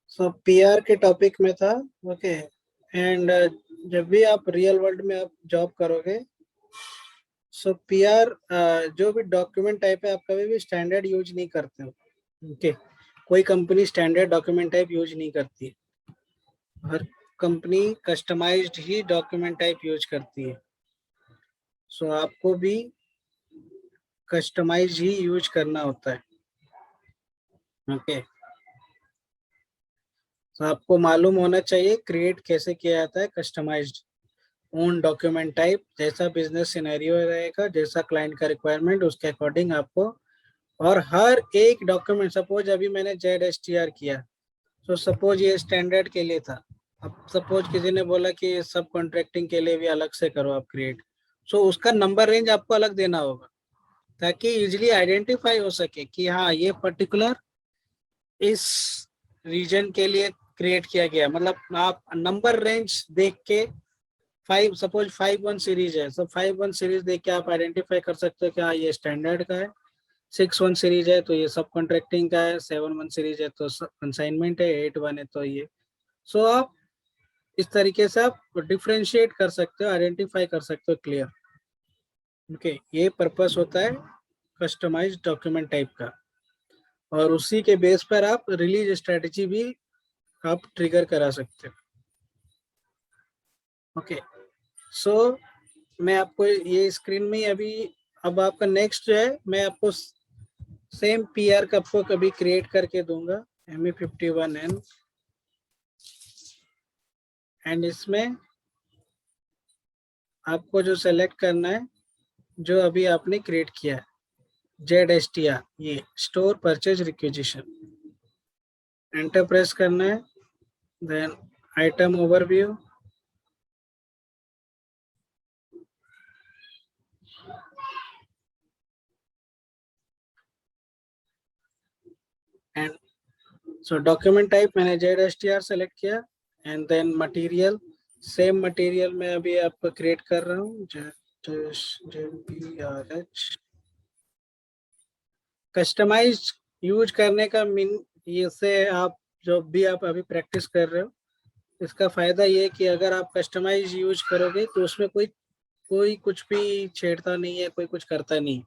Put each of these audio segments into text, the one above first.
सो PR के topic में था। ओके। एंड जब भी आप रियल वर्ल्ड में आप जॉब करोगे, सो पीआर जो भी डॉक्यूमेंट टाइप है आप कभी भी स्टैंडर्ड यूज नहीं करते हो। ओके। कोई company standard document type use नहीं करती है। हर कंपनी कस्टमाइज्ड ही डॉक्यूमेंट टाइप यूज करती है। सो आपको भी कस्टमाइज ही यूज करना होता है। ओके। तो आपको मालूम होना चाहिए क्रिएट कैसे किया जाता है कस्टमाइज्ड ओन डॉक्यूमेंट टाइप। जैसा बिजनेस सिनेरियो रहेगा, जैसा क्लाइंट का रिक्वायरमेंट, उसके अकॉर्डिंग आपको। और हर एक डॉक्यूमेंट, सपोज अभी मैंने ZSTR किया, तो सपोज ये स्टैंडर्ड के लिए था। अब सपोज किसी ने बोला कि सब कॉन्ट्रैक्टिंग के लिए भी अलग से करो आप क्रिएट, सो उसका नंबर रेंज आपको अलग देना होगा, ताकि इजिली आइडेंटिफाई हो सके कि हाँ ये पर्टिकुलर इस रीजन के लिए क्रिएट किया गया। मतलब आप नंबर रेंज देख के, 5 सपोज 5-1 सीरीज है, सब 5-1 सीरीज देख के आप आइडेंटिफाई कर सकते हो कि हाँ ये स्टैंडर्ड का है। 6-1 सीरीज है तो ये सब कॉन्ट्रैक्टिंग का है। 7-1 सीरीज है तो कंसाइनमेंट है। 8-1 है तो ये। सो आप इस तरीके से आप डिफ्रेंशिएट कर सकते हो, आइडेंटिफाई कर सकते हो क्लियर। ओके। ये पर्पस होता है कस्टमाइज डॉक्यूमेंट टाइप का। और उसी के बेस पर आप रिलीज स्ट्रेटजी भी आप ट्रिगर करा सकते हो। ओके। सो मैं आपको ये स्क्रीन में ही अभी, अब आपका नेक्स्ट जो है, मैं आपको सेम पीआर का आपको कभी क्रिएट करके दूंगा, ME51N। एंड इसमें आपको जो सेलेक्ट करना है, जो अभी आपने क्रिएट किया है, ZSTR, ये store purchase requisition. Enter press करना है, then item overview, and so document type मैंने ZSTR सेलेक्ट किया। And then material, same material मैं अभी आपको क्रिएट कर रहा हूँ, JPRH। कस्टमाइज यूज करने का मीन, इससे आप जो भी आप अभी प्रैक्टिस कर रहे हो, इसका फायदा ये है कि अगर आप कस्टमाइज यूज करोगे तो उसमें कोई कोई कुछ भी छेड़ता नहीं है, कोई कुछ करता नहीं।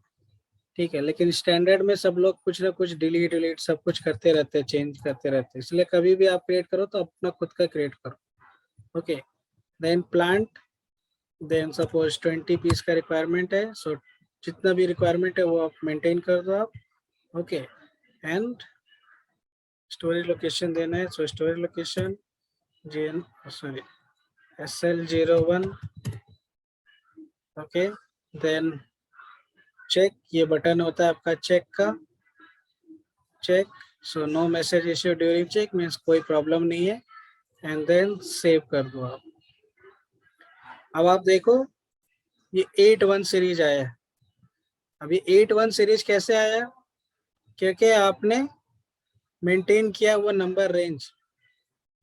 ठीक है। लेकिन स्टैंडर्ड में सब लोग कुछ ना कुछ डिलीट डिलीट सब कुछ करते रहते हैं, चेंज करते रहते हैं। इसलिए कभी भी आप क्रिएट करो तो अपना खुद का क्रिएट करो। Okay. Then plant, then suppose 20 piece का रिक्वायरमेंट है, सो जितना भी रिक्वायरमेंट है वो आप मेंटेन कर दो आप। ओके। एंड स्टोरेज लोकेशन देना है, so storage location JN, sorry, SL01। Okay. Then check, ये बटन होता है आपका चेक का, check. So no message issue during check, means कोई प्रॉब्लम नहीं है। एंड देन सेव कर दो आप। अब आप देखो ये 8-1 सीरीज आया है। अब ये 8-1 सीरीज कैसे आया? क्योंकि आपने मेंटेन किया वो नंबर रेंज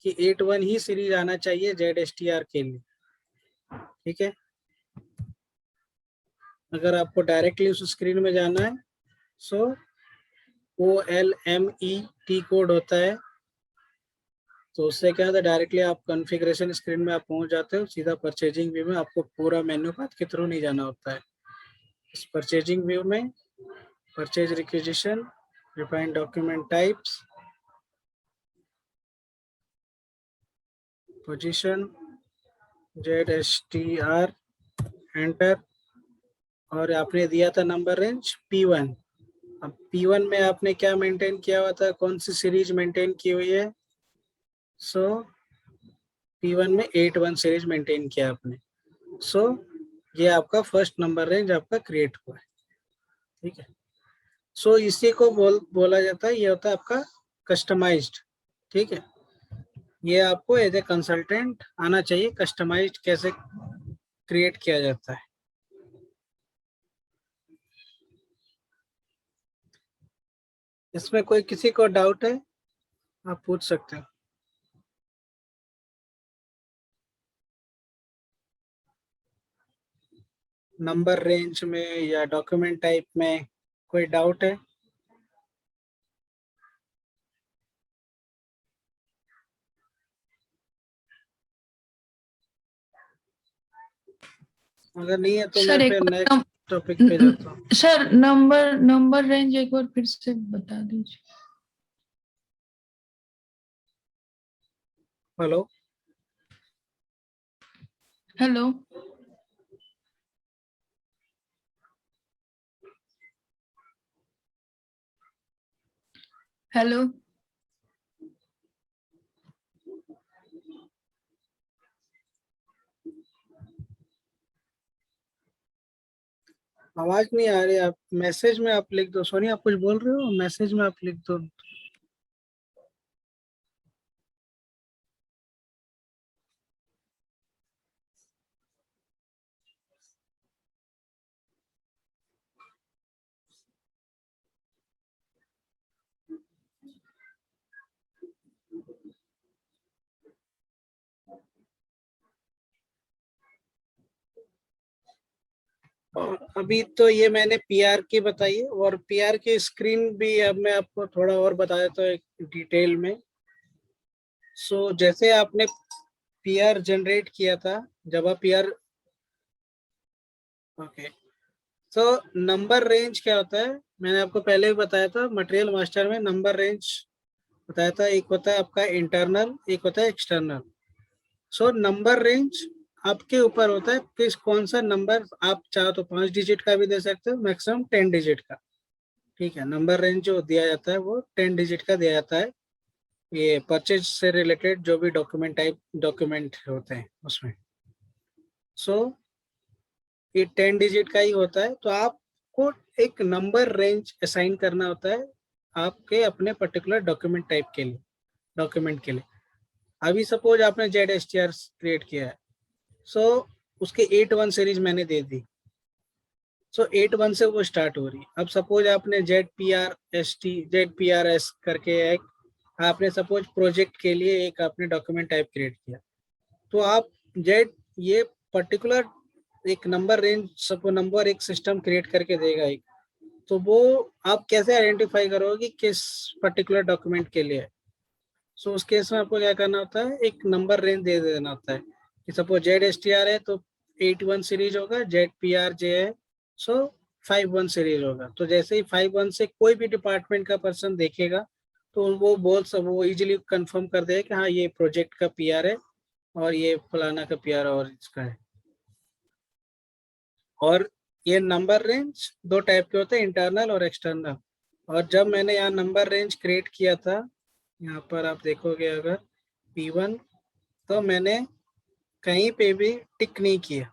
कि 8-1 ही सीरीज आना चाहिए ZSTR के लिए। ठीक है। अगर आपको डायरेक्टली उस स्क्रीन में जाना है, सो OLMET कोड होता है, तो उससे क्या होता है, डायरेक्टली आप कॉन्फ़िगरेशन स्क्रीन में आप पहुंच जाते हो, सीधा परचेजिंग व्यू में। आपको पूरा मेन्यू पाथ के थ्रू नहीं जाना होता है। इस परचेजिंग व्यू में purchase requisition, define document types, position, ZSTR, enter. और आपने दिया था नंबर रेंज P1। अब P1 में आपने क्या मेंटेन किया हुआ था, कौन सी सीरीज मेंटेन की हुई है? सो P1 में 8-1 सीरीज मेंटेन किया आपने। सो ये आपका फर्स्ट नंबर रेंज आपका क्रिएट हुआ है। ठीक है। सो इसी को बोला जाता है, ये होता है आपका कस्टमाइज्ड। ठीक है। ये आपको एज ए कंसल्टेंट आना चाहिए, कस्टमाइज्ड कैसे क्रिएट किया जाता है। इसमें कोई किसी को डाउट है, आप पूछ सकते हो। नंबर रेंज में या डॉक्यूमेंट टाइप में कोई डाउट है? अगर नहीं है तो मैं सर एक फिर बार नेक्स्ट टॉपिक पे जाता हूँ। सर नंबर नंबर रेंज एक बार फिर से बता दीजिए। हेलो। हेलो। हेलो। आवाज नहीं आ रही, आप मैसेज में आप लिख दो। सोनी आप कुछ बोल रहे हो, मैसेज में आप लिख दो। और अभी तो ये मैंने पीआर की बताई है, और पीआर की स्क्रीन भी अब मैं आपको थोड़ा और बता देता हूँ एक डिटेल में। सो जैसे आपने पीआर जनरेट किया था, जब आप PR, okay. So number range क्या होता है, मैंने आपको पहले भी बताया था मटेरियल मास्टर में नंबर रेंज बताया था। एक होता है आपका इंटरनल, एक होता है एक्सटर्नल। सो नंबर रेंज आपके ऊपर होता है किस कौन सा नंबर आप चाहो तो 5 डिजिट का भी दे सकते हो, मैक्सिमम 10 डिजिट का। ठीक है, नंबर रेंज जो दिया जाता है वो 10 डिजिट का दिया जाता है। ये परचेज से रिलेटेड जो भी डॉक्यूमेंट टाइप डॉक्यूमेंट होते हैं उसमें। सो ये 10 डिजिट का ही होता है। तो आपको एक नंबर रेंज असाइन करना होता है आपके अपने पर्टिकुलर डॉक्यूमेंट के लिए। अभी सपोज आपने Z S T R create किया है, सो उसके 8.1 सीरीज मैंने दे दी। सो 8.1 से वो स्टार्ट हो रही है। अब सपोज आपने जेड पी आर एस करके एक आपने सपोज प्रोजेक्ट के लिए एक आपने डॉक्यूमेंट टाइप क्रिएट किया, तो आप जेड ये पर्टिकुलर एक नंबर रेंज सपोज नंबर एक सिस्टम क्रिएट करके देगा एक, तो वो आप कैसे आइडेंटिफाई करोगे कि किस पर्टिकुलर डॉक्यूमेंट के लिए है। सो उस केस में आपको क्या करना होता है, एक नंबर रेंज दे देना होता है कि suppose Z S T R है तो 8.1 सीरीज होगा, जेड पी आर जे है सो 5.1 सीरीज होगा। तो जैसे ही 5.1 से कोई भी डिपार्टमेंट का पर्सन देखेगा तो वो इजीली कंफर्म कर देगा कि हाँ ये प्रोजेक्ट का पीआर है और ये फलाना का पीआर और इसका है। और ये नंबर रेंज दो टाइप के होते हैं, इंटरनल और एक्सटर्नल। और जब मैंने यहाँ नंबर रेंज क्रिएट किया था, यहाँ पर आप देखोगे अगर P1, तो मैंने कहीं पे भी टिक नहीं किया।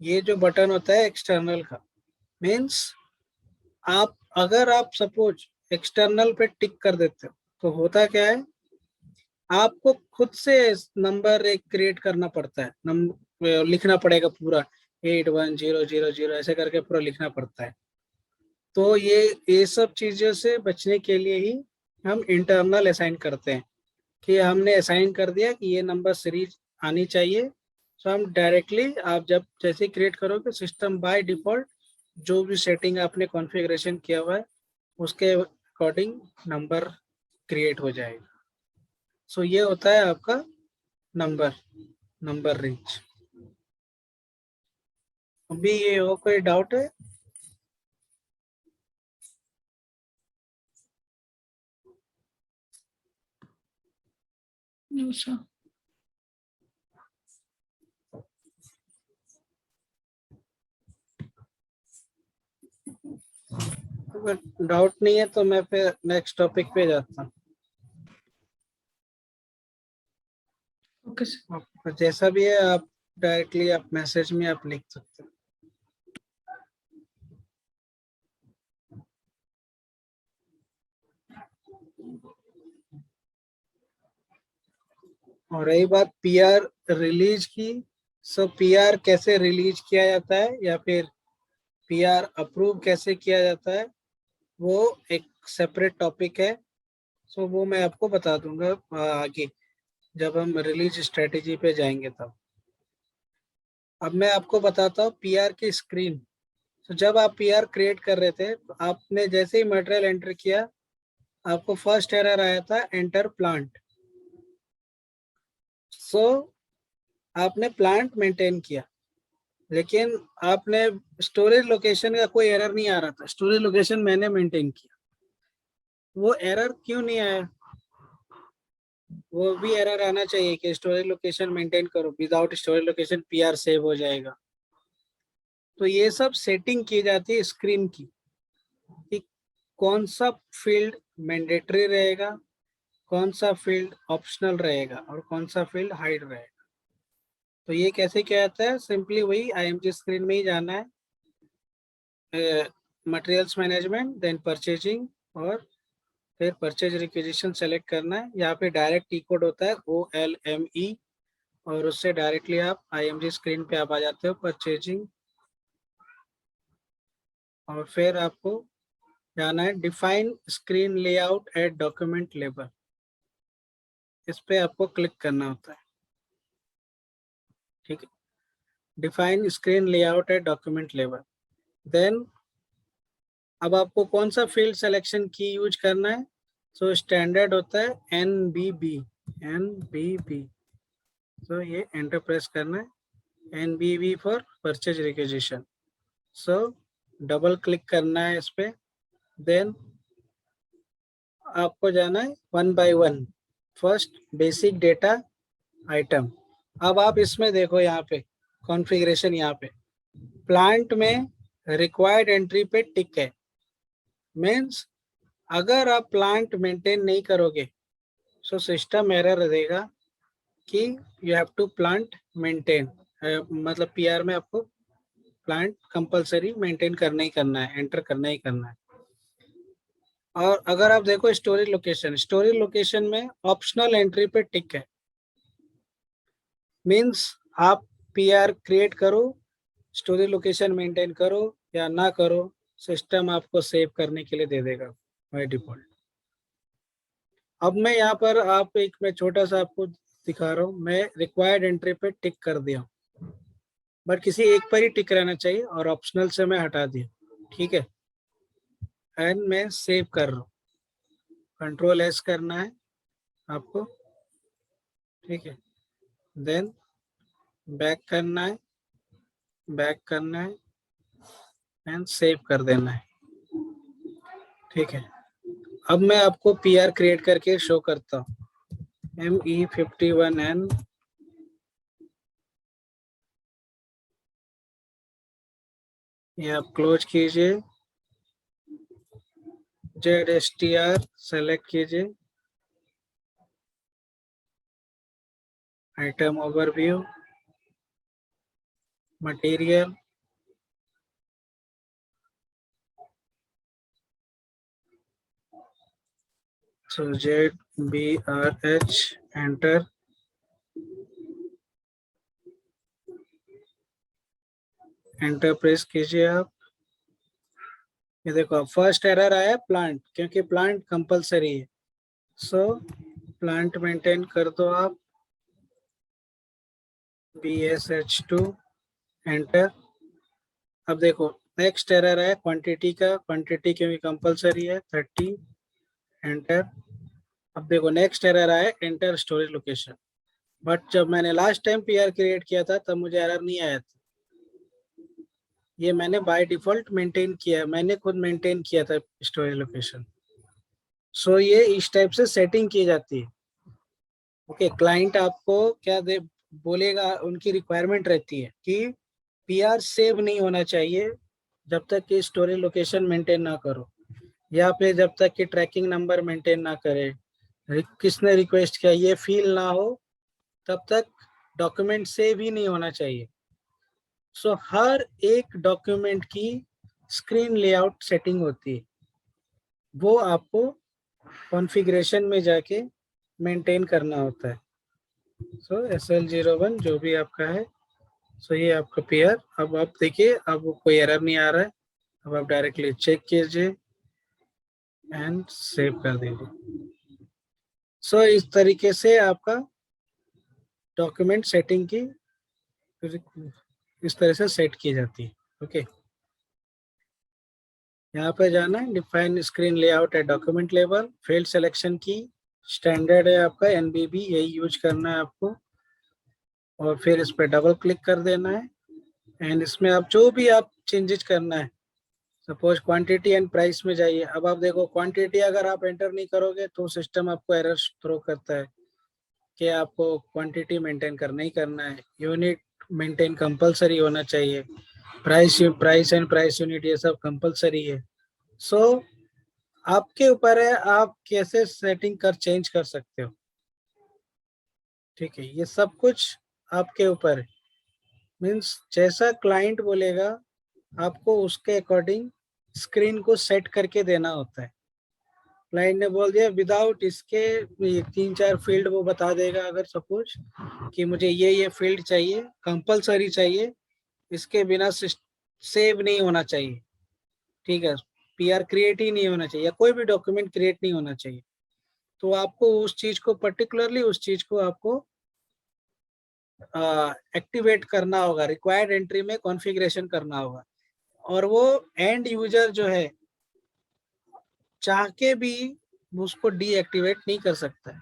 ये जो बटन होता है एक्सटर्नल का, मीन्स आप अगर आप सपोज एक्सटर्नल पे टिक कर देते हो तो होता क्या है, आपको खुद से नंबर एक क्रिएट करना पड़ता है, नंबर लिखना पड़ेगा पूरा 81000 ऐसे करके पूरा लिखना पड़ता है। तो ये सब चीजों से बचने के लिए ही हम इंटरनल असाइन करते हैं कि हमने असाइन कर दिया कि ये नंबर सीरीज आनी चाहिए। तो हम डायरेक्टली आप जब जैसे क्रिएट करोगे सिस्टम बाय डिफॉल्ट जो भी सेटिंग आपने कॉन्फ़िगरेशन किया हुआ है उसके अकॉर्डिंग नंबर क्रिएट हो जाएगा। सो ये होता है आपका नंबर नंबर रेंज। अभी ये हो कोई डाउट है? सर अगर डाउट नहीं है तो मैं फिर नेक्स्ट टॉपिक पे जाता हूँ। Okay sir. जैसा भी है आप डायरेक्टली आप मैसेज में आप लिख सकते हैं। और रही बात पीआर रिलीज की, सो पीआर कैसे रिलीज किया जाता है या फिर पीआर अप्रूव कैसे किया जाता है वो एक सेपरेट टॉपिक है। सो वो मैं आपको बता दूंगा आगे जब हम रिलीज स्ट्रेटेजी पे जाएंगे तब। अब मैं आपको बताता हूँ पीआर की स्क्रीन। तो जब आप पीआर क्रिएट कर रहे थे तो आपने जैसे ही मटेरियल एंटर किया, आपको फर्स्ट एरर आया था एंटर प्लांट। सो आपने प्लांट मेंटेन किया, लेकिन आपने स्टोरेज लोकेशन का कोई एरर नहीं आ रहा था, स्टोरेज लोकेशन मैंने मेंटेन किया। वो एरर क्यों नहीं आया? वो भी एरर आना चाहिए कि स्टोरेज लोकेशन मेंटेन करो, without storage location PR save हो जाएगा। तो ये सब सेटिंग की जाती है स्क्रीन की, कि कौन सा फील्ड मैंडेटरी रहेगा, कौन सा फील्ड ऑप्शनल रहेगा और कौन सा फील्ड हाइड रहेगा। तो ये कैसे किया जाता है? सिंपली वही आईएमजी स्क्रीन में ही जाना है, मटेरियल्स मैनेजमेंट, देन परचेजिंग, और फिर परचेज रिक्विजिशन सेलेक्ट करना है। यहाँ पे डायरेक्ट ई कोड होता है OLME, और उससे डायरेक्टली आप आईएमजी स्क्रीन पे आप आ जाते हो, परचेजिंग। और फिर आपको जाना है define screen layout at document level, इस पे आपको क्लिक करना होता है। ठीक है, define screen layout at document level. Then अब आपको कौन सा फील्ड सिलेक्शन की यूज करना है? सो स्टैंडर्ड होता है NBB। सो ये एंटर प्रेस करना है, NBB for purchase requisition. So double click करना है इस पे। देन आपको जाना है 1 by 1, first basic data item. अब आप इसमें देखो, यहाँ पे कॉन्फ़िगरेशन, यहाँ पे प्लांट में रिक्वायर्ड एंट्री पे टिक है। मीन्स अगर आप प्लांट मेंटेन नहीं करोगे सो सिस्टम एरर देगा कि you have to plant maintain, मतलब पीआर में आपको प्लांट कंपलसरी मेंटेन करना ही करना है, एंटर करना ही करना है। और अगर आप देखो स्टोरेज लोकेशन, स्टोरेज लोकेशन में ऑप्शनल एंट्री पे टिक है। मीन्स आप पीआर क्रिएट करो, स्टोरेज लोकेशन मेंटेन करो या ना करो, सिस्टम आपको सेव करने के लिए दे देगा बाय डिफॉल्ट। अब मैं यहाँ पर आप एक मैं छोटा सा आपको दिखा रहा हूँ, मैं रिक्वायर्ड एंट्री पे टिक कर दिया, बट किसी एक पर ही टिक रहना चाहिए और ऑप्शनल से मैं हटा दिया। ठीक है, एंड मैं सेव कर रहा हूँ, Ctrl+S करना है आपको। ठीक है, देन बैक करना है, बैक करना है एंड सेव कर देना है। ठीक है, अब मैं आपको पीआर क्रिएट करके शो करता हूँ। ME51N, ये आप क्लोज कीजिए, ZSTR सेलेक्ट कीजिए, item overview, material, so ZBRH, enter, enter press कीजिए आप। ये देखो फर्स्ट एरर आया प्लांट, क्योंकि प्लांट कंपलसरी है। सो प्लांट मेंटेन कर दो आप, BSH2, एंटर। अब देखो नेक्स्ट एरर है क्वांटिटी का, क्वांटिटी क्योंकि कंपलसरी है 30, एंटर। अब देखो नेक्स्ट एरर आया एंटर स्टोरेज लोकेशन, बट जब मैंने लास्ट टाइम पीआर क्रिएट किया था तब मुझे एरर नहीं आया था। ये मैंने बाय डिफॉल्ट मेंटेन किया, मैंने खुद मेंटेन किया था स्टोरेज लोकेशन। सो ये इस टाइप से सेटिंग की जाती है। ओके, क्लाइंट आपको क्या दे बोलेगा, उनकी रिक्वायरमेंट रहती है कि पीआर सेव नहीं होना चाहिए जब तक कि स्टोरेज लोकेशन मेंटेन ना करो, या फिर जब तक कि ट्रैकिंग नंबर मेंटेन ना करे, किसने रिक्वेस्ट किया ये फील ना हो, तब तक डॉक्यूमेंट सेव ही नहीं होना चाहिए। सो हर एक डॉक्यूमेंट की स्क्रीन लेआउट सेटिंग होती है, वो आपको कॉन्फ़िगरेशन में जाके मेंटेन करना होता है। सो SL01 जो भी आपका है, सो ये आपका पीआर। अब आप देखिए, अब कोई एरर नहीं आ रहा है। अब आप डायरेक्टली चेक कीजिए एंड सेव कर दीजिए। सो इस तरीके से आपका डॉक्यूमेंट सेटिंग की इस तरह से सेट की जाती है। ओके, यहाँ पे जाना है, डिफाइन स्क्रीन लेआउट है डॉक्यूमेंट लेवल, फील्ड सिलेक्शन की स्टैंडर्ड है आपका एनबीबी, यही यूज करना है आपको, और फिर इस पर डबल क्लिक कर देना है। एंड इसमें आप जो भी आप चेंजेस करना है, सपोज क्वांटिटी एंड प्राइस में जाइए। अब आप देखो क्वांटिटी अगर आप एंटर नहीं करोगे तो सिस्टम आपको एरर थ्रो करता है कि आपको क्वांटिटी मेंटेन करना ही करना है, यूनिट मेंटेन कंपलसरी होना चाहिए, प्राइस एंड प्राइस यूनिट ये सब कंपलसरी है। सो आपके ऊपर है, आप कैसे सेटिंग कर चेंज कर सकते हो। ठीक है, ये सब कुछ आपके ऊपर है। मीन्स जैसा क्लाइंट बोलेगा आपको उसके अकॉर्डिंग स्क्रीन को सेट करके देना होता है। क्लाइंट ने बोल दिया विदाउट इसके, ये 3-4 फील्ड वो बता देगा, अगर सपोज कि मुझे ये फील्ड चाहिए, कंपलसरी चाहिए, इसके बिना सेव नहीं होना चाहिए। ठीक है, पीआर क्रिएट ही नहीं होना चाहिए, या कोई भी डॉक्यूमेंट क्रिएट नहीं होना चाहिए। तो आपको उस चीज को पर्टिकुलरली उस चीज को आपको एक्टिवेट करना होगा, रिक्वायर्ड एंट्री में कॉन्फ़िगरेशन करना होगा। और वो एंड यूजर जो है चाह के भी उसको डीएक्टिवेट नहीं कर सकता है,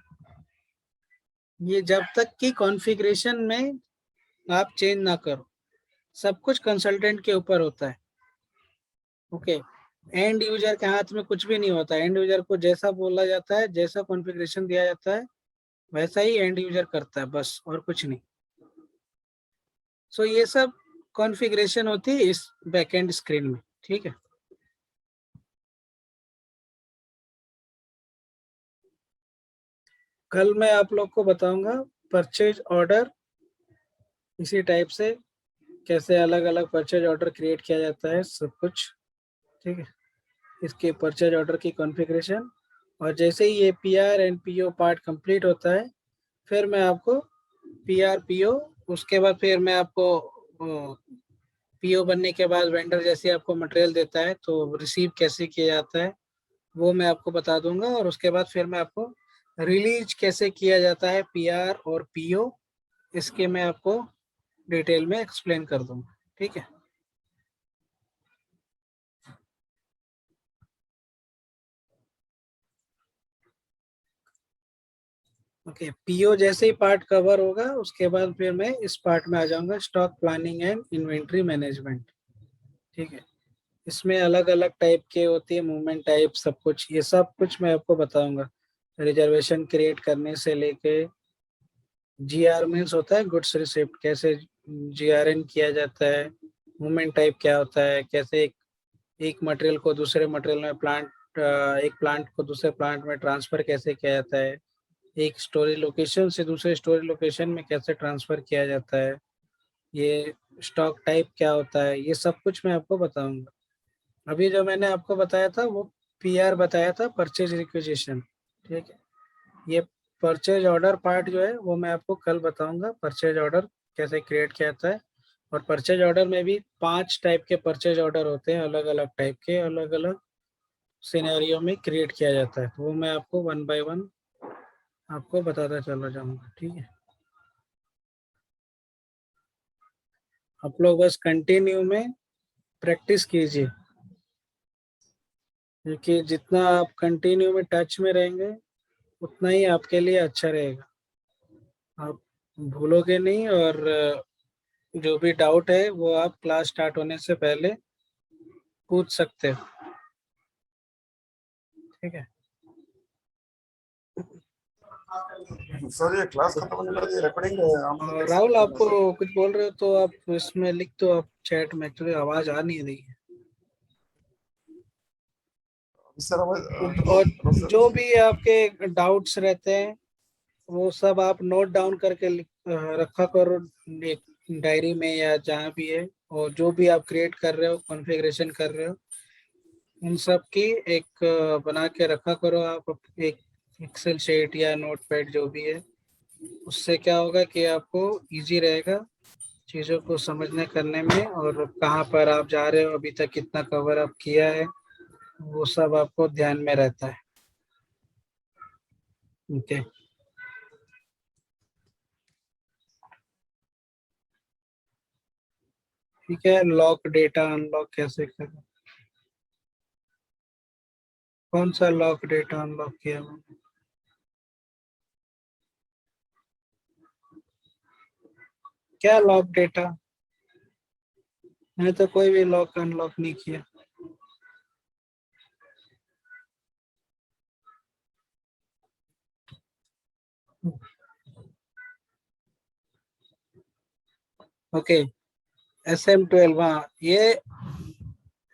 ये जब तक कि कॉन्फ़िगरेशन में आप चेंज ना करो। सब कुछ कंसल्टेंट के ऊपर होता है। ओके, एंड यूजर के हाथ में कुछ भी नहीं होता। एंड यूजर को जैसा बोला जाता है, जैसा कॉन्फ़िगरेशन दिया जाता है, वैसा ही एंड यूजर करता है, बस और कुछ नहीं। सो ये सब कॉन्फ़िगरेशन होती है इस बैकएंड स्क्रीन में। ठीक है, कल मैं आप लोग को बताऊंगा परचेज ऑर्डर, इसी टाइप से कैसे अलग अलग परचेज ऑर्डर क्रिएट किया जाता है, सब कुछ। ठीक है, इसके परचेज ऑर्डर की कॉन्फ़िगरेशन। और जैसे ही ये PR and PO part complete होता है, फिर मैं आपको पीआर पीओ, उसके बाद फिर मैं आपको पीओ बनने के बाद वेंडर जैसे आपको मटेरियल देता है तो रिसीव कैसे किया जाता है वो मैं आपको बता दूंगा। और उसके बाद फिर मैं आपको रिलीज कैसे किया जाता है पीआर और पीओ, इसके मैं आपको डिटेल में एक्सप्लेन कर दूंगा। ठीक है, ओके। पीओ जैसे ही पार्ट कवर होगा उसके बाद फिर मैं इस पार्ट में आ जाऊंगा, stock planning and inventory management. ठीक है, इसमें अलग अलग टाइप के होती है, मूवमेंट टाइप, सब कुछ, ये सब कुछ मैं आपको बताऊंगा। रिजर्वेशन क्रिएट करने से लेके जीआर मीन्स होता है गुड्स रिसिप्ट, कैसे जीआरएन किया जाता है, मूवमेंट टाइप क्या होता है, कैसे एक मटेरियल को दूसरे मटेरियल में एक प्लांट को दूसरे प्लांट में ट्रांसफर कैसे किया जाता है, एक स्टोरेज लोकेशन से दूसरे स्टोरेज लोकेशन में कैसे ट्रांसफर किया जाता है, ये स्टॉक टाइप क्या होता है, ये सब कुछ मैं आपको बताऊंगा। अभी जो मैंने आपको बताया था वो पीआर बताया था, परचेज रिक्विजिशन। ठीक है, ये परचेज ऑर्डर पार्ट जो है वो मैं आपको कल बताऊंगा, परचेज ऑर्डर कैसे क्रिएट किया जाता है। और परचेज ऑर्डर में भी 5 टाइप के परचेज ऑर्डर होते हैं, अलग अलग टाइप के, अलग अलग सिनेरियो में क्रिएट किया जाता है। तो वो मैं आपको 1 बाय 1 आपको बताता चला जाऊंगा। ठीक है, आप लोग बस कंटिन्यू में प्रैक्टिस कीजिए, क्योंकि जितना आप कंटिन्यू में टच में रहेंगे उतना ही आपके लिए अच्छा रहेगा। आप भूलोगे नहीं, और जो भी डाउट है वो आप क्लास स्टार्ट होने से पहले पूछ सकते हो। ठीक है, सर ये क्लास खत्म होने के बाद ये रिकॉर्डिंग हम लोग और देख राहुल सकते हैं ना आपको सर? कुछ बोल रहे हो तो आप इसमें लिख दो, आप चैट में, एक्चुअली आवाज आ नहीं रही है। सर और सर जो भी आपके डाउट्स रहते हैं वो सब आप नोट डाउन करके रखा करो, एक डायरी में या जहाँ भी है। और जो भी आप क्रिएट कर रहे हो, कॉन्फ़िगरेशन कर रहे हो, उन सब की एक बना के रखा करो आप, एक एक्सेल शीट या नोटपैड जो भी है। उससे क्या होगा कि आपको इजी रहेगा चीज़ों को समझने करने में, और कहाँ पर आप जा रहे हो, अभी तक कितना कवर अप किया है, वो सब आपको ध्यान में रहता है। ओके, ठीक है, लॉक डेटा अनलॉक कैसे करें? कौन सा लॉक डेटा अनलॉक किया मैंने? क्या लॉक डेटा? मैंने तो कोई भी लॉक अनलॉक नहीं किया। ओके, SM12, हाँ ये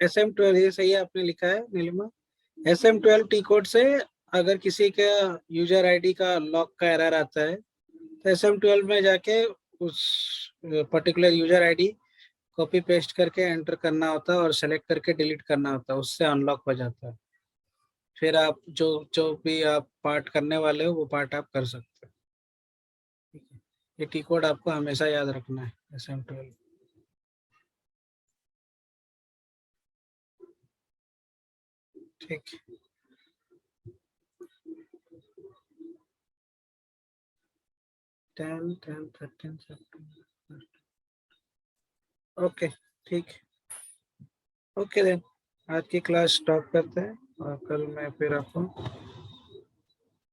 SM12 ये सही है, आपने लिखा है नीलिमा। SM12 टी कोड से अगर किसी का यूजर आईडी का लॉक का एरर आता है तो SM12 में जाके उस particular user ID copy paste करके एंटर करना होता है और सेलेक्ट करके डिलीट करना होता है, उससे अनलॉक हो जाता है। फिर आप जो जो भी आप पार्ट करने वाले हो वो पार्ट आप कर सकते हो। ठीक है, ये टी कोड आपको हमेशा याद रखना है, SM12। ठीक है, 10, 10, 13 September। ओके, ठीक है, ओके देन आज की क्लास स्टॉप करते हैं और कल मैं फिर आपको